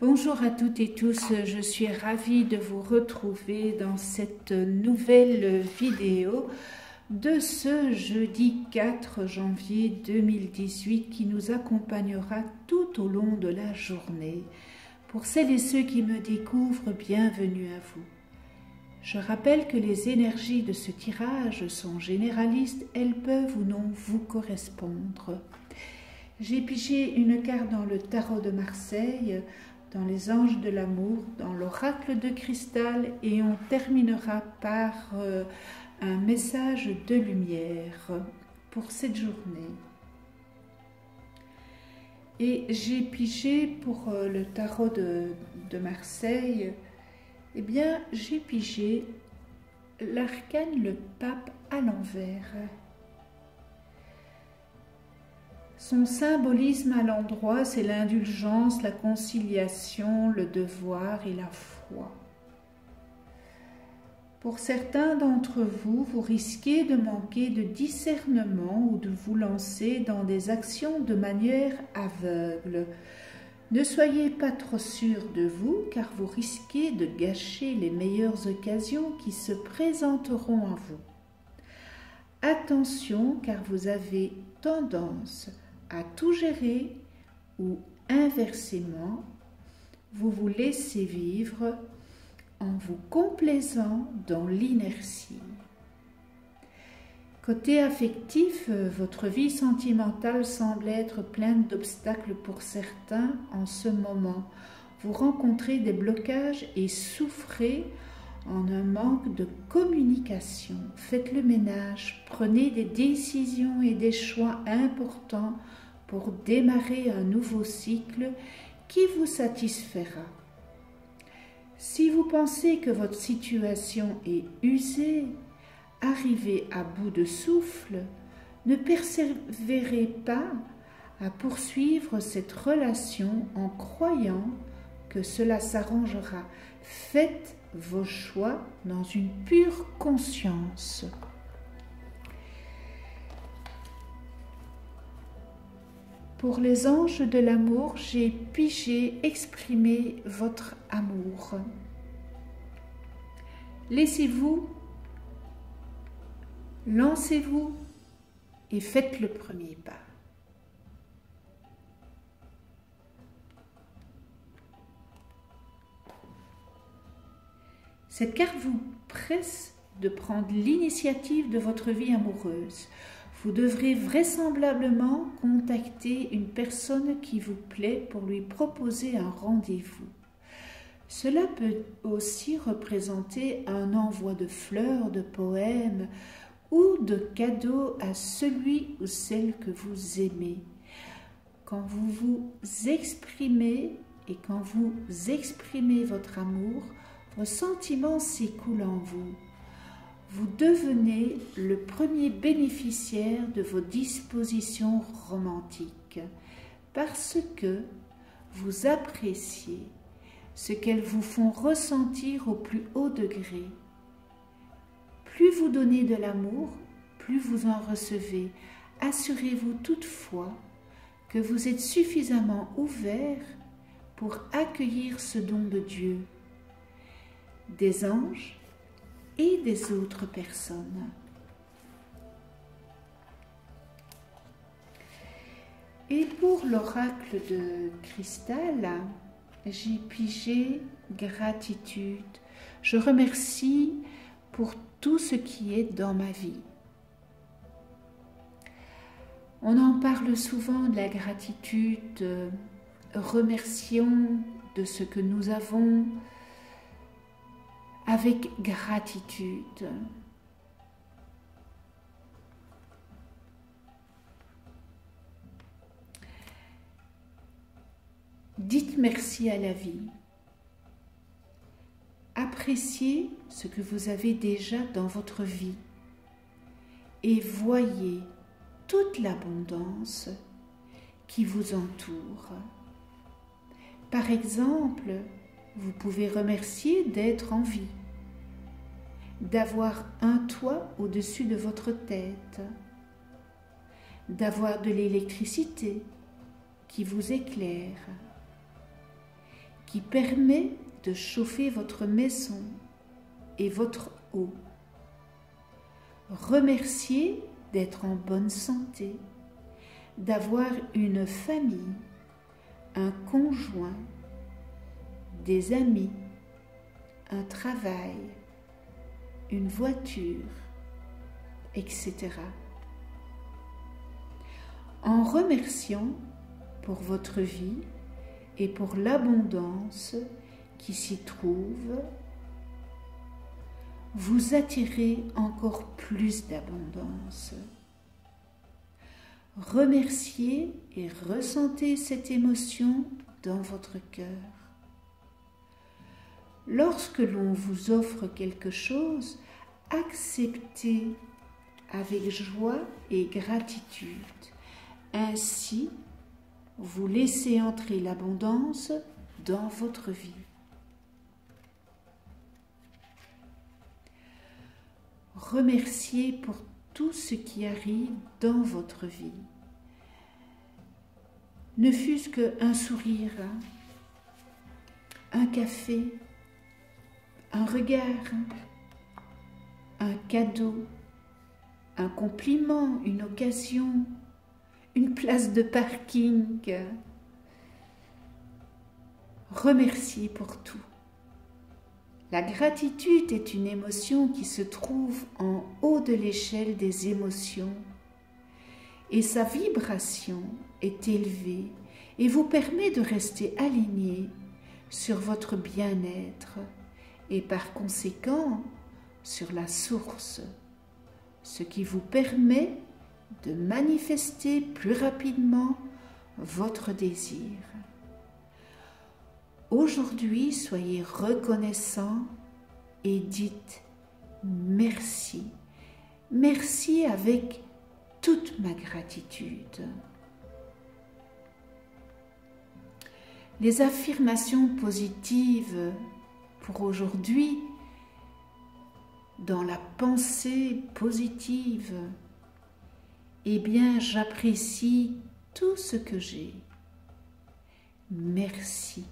Bonjour à toutes et tous, je suis ravie de vous retrouver dans cette nouvelle vidéo de ce jeudi 4 janvier 2018 qui nous accompagnera tout au long de la journée. Pour celles et ceux qui me découvrent, bienvenue à vous. Je rappelle que les énergies de ce tirage sont généralistes, elles peuvent ou non vous correspondre. J'ai pigé une carte dans le tarot de Marseille, dans les anges de l'amour, dans l'oracle de cristal et on terminera par un message de lumière pour cette journée. Et j'ai pigé pour le tarot de Marseille, eh bien j'ai pigé l'arcane le pape à l'envers. Son symbolisme à l'endroit, c'est l'indulgence, la conciliation, le devoir et la foi. Pour certains d'entre vous, vous risquez de manquer de discernement ou de vous lancer dans des actions de manière aveugle. Ne soyez pas trop sûr de vous, car vous risquez de gâcher les meilleures occasions qui se présenteront à vous. Attention, car vous avez tendance à tout gérer ou inversement, vous vous laissez vivre en vous complaisant dans l'inertie. Côté affectif, votre vie sentimentale semble être pleine d'obstacles pour certains en ce moment. Vous rencontrez des blocages et souffrez en un manque de communication. Faites le ménage, prenez des décisions et des choix importants pour démarrer un nouveau cycle qui vous satisfera. Si vous pensez que votre situation est usée, arrivée à bout de souffle, ne persévérez pas à poursuivre cette relation en croyant que cela s'arrangera. Faites vos choix dans une pure conscience. Pour les anges de l'amour, j'ai pigé exprimer votre amour. Laissez-vous, lancez-vous et faites le premier pas. Cette carte vous presse de prendre l'initiative de votre vie amoureuse. Vous devrez vraisemblablement contacter une personne qui vous plaît pour lui proposer un rendez-vous. Cela peut aussi représenter un envoi de fleurs, de poèmes ou de cadeaux à celui ou celle que vous aimez. Quand vous vous exprimez et quand vous exprimez votre amour, vos sentiments s'écoulent en vous. Vous devenez le premier bénéficiaire de vos dispositions romantiques parce que vous appréciez ce qu'elles vous font ressentir au plus haut degré. Plus vous donnez de l'amour, plus vous en recevez. Assurez-vous toutefois que vous êtes suffisamment ouvert pour accueillir ce don de Dieu, des anges et des autres personnes. Et pour l'oracle de cristal, j'ai pigé gratitude. Je remercie pour tout ce qui est dans ma vie. On en parle souvent de la gratitude, remercions de ce que nous avons, avec gratitude. Dites merci à la vie. Appréciez ce que vous avez déjà dans votre vie et voyez toute l'abondance qui vous entoure. Par exemple, vous pouvez remercier d'être en vie, d'avoir un toit au-dessus de votre tête, d'avoir de l'électricité qui vous éclaire, qui permet de chauffer votre maison et votre eau. Remerciez d'être en bonne santé, d'avoir une famille, un conjoint, des amis, un travail, une voiture, etc. En remerciant pour votre vie et pour l'abondance qui s'y trouve, vous attirez encore plus d'abondance. Remerciez et ressentez cette émotion dans votre cœur. Lorsque l'on vous offre quelque chose, acceptez avec joie et gratitude. Ainsi, vous laissez entrer l'abondance dans votre vie. Remerciez pour tout ce qui arrive dans votre vie. Ne fût-ce qu'un sourire, un café, un regard, un cadeau, un compliment, une occasion, une place de parking. Remerciez pour tout. La gratitude est une émotion qui se trouve en haut de l'échelle des émotions et sa vibration est élevée et vous permet de rester aligné sur votre bien-être et par conséquent sur la source, ce qui vous permet de manifester plus rapidement votre désir. Aujourd'hui, soyez reconnaissants et dites merci. Merci avec toute ma gratitude. Les affirmations positives pour aujourd'hui, dans la pensée positive, eh bien, j'apprécie tout ce que j'ai. Merci.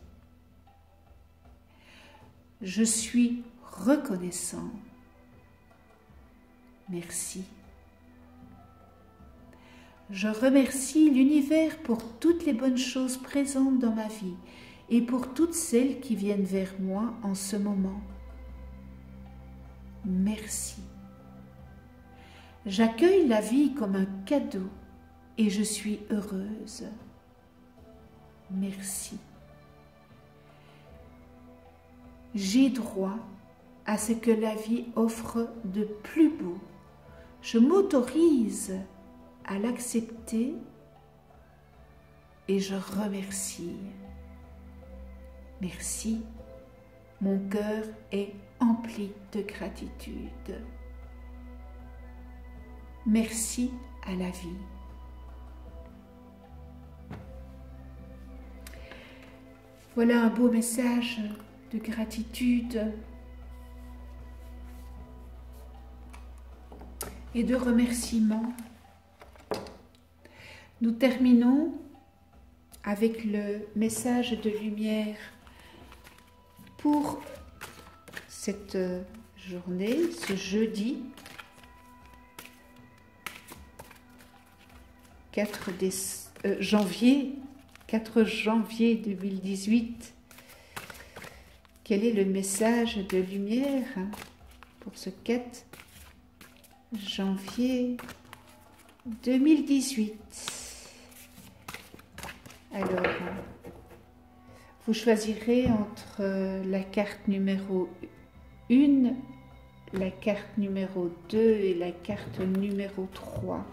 Je suis reconnaissant. Merci. Je remercie l'univers pour toutes les bonnes choses présentes dans ma vie et pour toutes celles qui viennent vers moi en ce moment. Merci. J'accueille la vie comme un cadeau et je suis heureuse. Merci. J'ai droit à ce que la vie offre de plus beau. Je m'autorise à l'accepter et je remercie. Merci. Mon cœur est empli de gratitude. Merci à la vie. Voilà un beau message de gratitude et de remerciement. Nous terminons avec le message de lumière pour cette journée, ce jeudi 4 janvier 2018. Quel est le message de lumière pour ce 4 janvier 2018? Alors, vous choisirez entre la carte numéro 1, la carte numéro 2 et la carte numéro 3.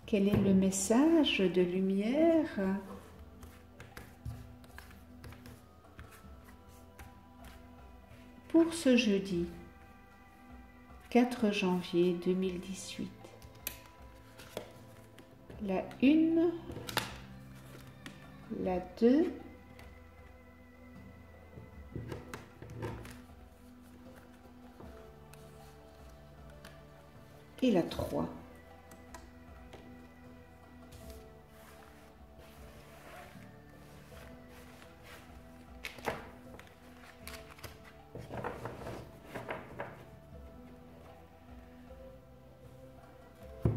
Quel est le message de lumière pour ce jeudi 4 janvier 2018? La 1, la 2, et la 3.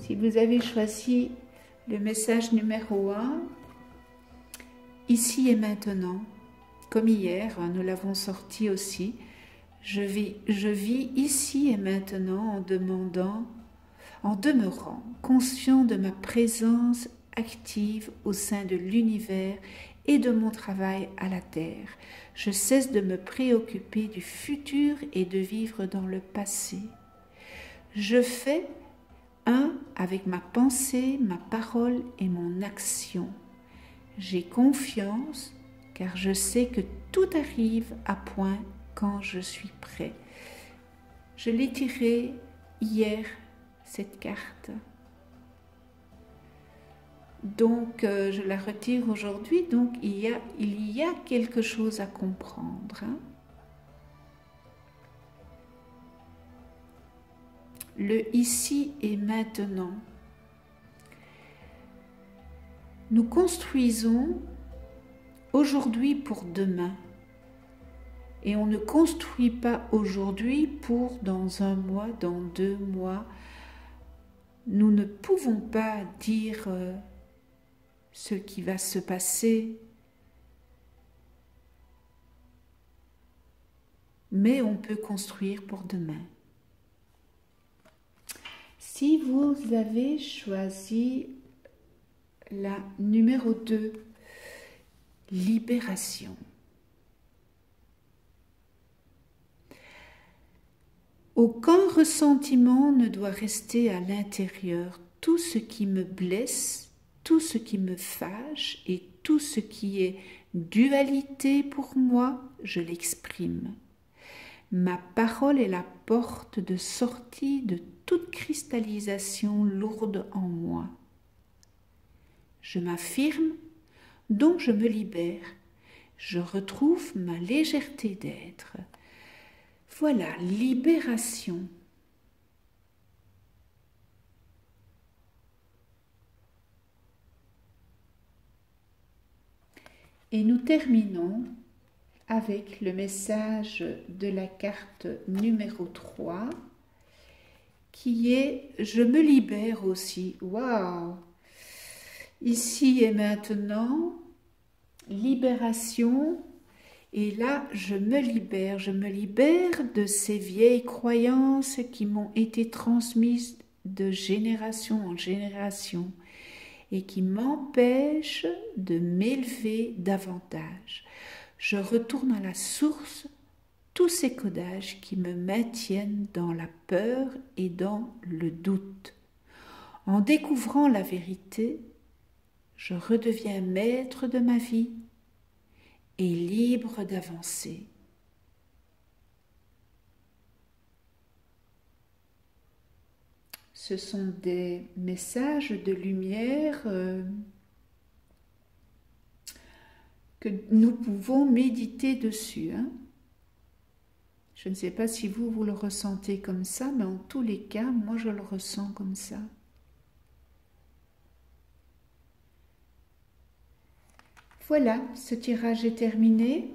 Si vous avez choisi le message numéro 1, ici et maintenant, comme hier, nous l'avons sorti aussi, je vis ici et maintenant en demeurant conscient de ma présence active au sein de l'univers et de mon travail à la terre. Je cesse de me préoccuper du futur et de vivre dans le passé. Je fais un avec ma pensée, ma parole et mon action. J'ai confiance car je sais que tout arrive à point quand je suis prêt. Je l'ai tirée hier, cette carte. Donc, je la retire aujourd'hui. Donc, il y a quelque chose à comprendre. Hein. Le ici et maintenant. Nous construisons aujourd'hui pour demain. Et on ne construit pas aujourd'hui pour dans 1 mois, dans 2 mois. Nous ne pouvons pas dire ce qui va se passer, mais on peut construire pour demain. Si vous avez choisi la numéro 2, libération. Aucun ressentiment ne doit rester à l'intérieur. Tout ce qui me blesse, tout ce qui me fâche et tout ce qui est dualité pour moi, je l'exprime. Ma parole est la porte de sortie de toute cristallisation lourde en moi. Je m'affirme, donc je me libère. Je retrouve ma légèreté d'être. Voilà, libération. Et nous terminons avec le message de la carte numéro 3 qui est « Je me libère aussi ». Waouh! Ici et maintenant, libération. Et là, je me libère de ces vieilles croyances qui m'ont été transmises de génération en génération et qui m'empêchent de m'élever davantage. Je retourne à la source, tous ces codages qui me maintiennent dans la peur et dans le doute. En découvrant la vérité, je redeviens maître de ma vie et libre d'avancer. Ce sont des messages de lumière que nous pouvons méditer dessus. Hein. Je ne sais pas si vous le ressentez comme ça, mais en tous les cas, moi je le ressens comme ça. Voilà, ce tirage est terminé.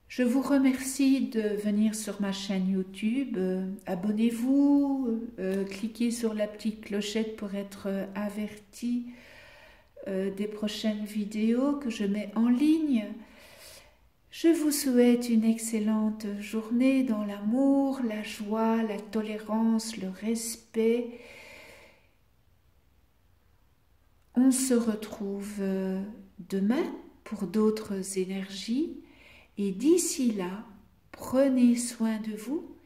Je vous remercie de venir sur ma chaîne YouTube. Abonnez-vous, cliquez sur la petite clochette pour être averti des prochaines vidéos que je mets en ligne. Je vous souhaite une excellente journée dans l'amour, la joie, la tolérance, le respect. On se retrouve demain pour d'autres énergies et d'ici là, prenez soin de vous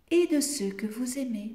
et de ceux que vous aimez.